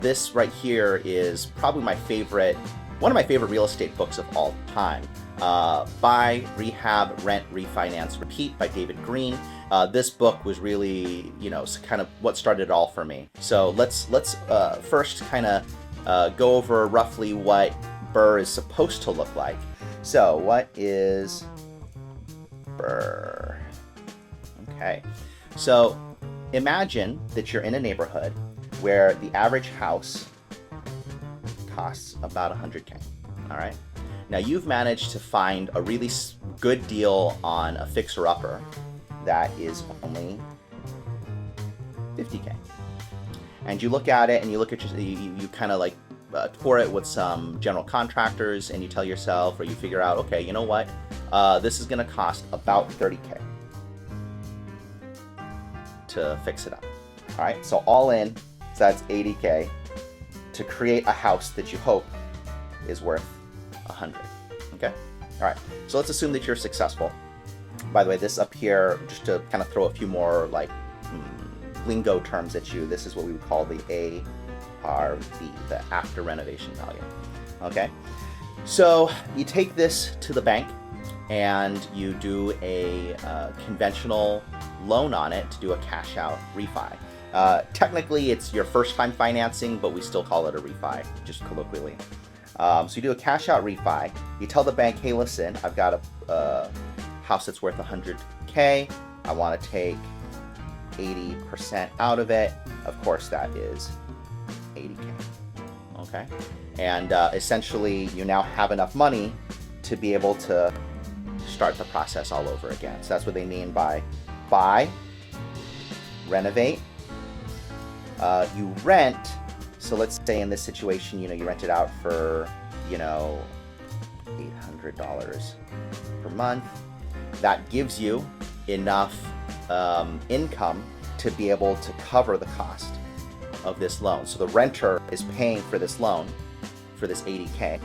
This right here is probably one of my favorite real estate books of all time. Buy, Rehab, Rent, Refinance, Repeat by David Greene. This book was really, kind of what started it all for me. So let's first kind of go over roughly what BRRRR is supposed to look like. So what is BRRRR? Okay, so imagine that you're in a neighborhood where the average house costs about $100K, all right? Now you've managed to find a really good deal on a fixer-upper that is only $50K. And you look at it and you look at you kind of like tour it with some general contractors, and you tell yourself, or you figure out, okay, you know what? This is gonna cost about $30K to fix it up. All right, so all in, so that's $80K to create a house that you hope is worth $100. Okay, all right, so let's assume that you're successful. By the way, this up here, just to kind of throw a few more like lingo terms at you, this is what we would call the ARV, the after renovation value. Okay, so you take this to the bank and you do a conventional loan on it to do a cash out refi. Technically it's your first time financing, but we still call it a refi, just colloquially. So you do a cash out refi, you tell the bank, hey listen, I've got a house that's worth $100K, I want to take 80% out of it. Of course that is $80K, okay? And essentially you now have enough money to be able to start the process all over again. So that's what they mean by buy, renovate, you rent. So let's say in this situation, you rent it out for, $800 per month. That gives you enough income to be able to cover the cost of this loan. So the renter is paying for this loan, for this $80K,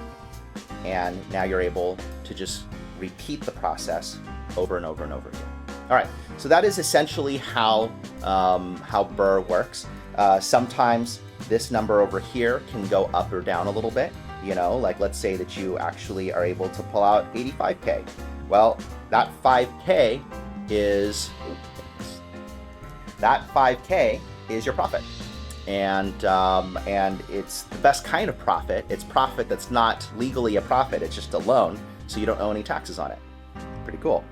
and now you're able to just repeat the process over and over and over again. All right, so that is essentially how BRRRR works. Sometimes this number over here can go up or down a little bit. Like let's say that you actually are able to pull out 85K. Well, that 5K is your profit, and it's the best kind of profit. It's profit that's not legally a profit. It's just a loan, so you don't owe any taxes on it. Pretty cool.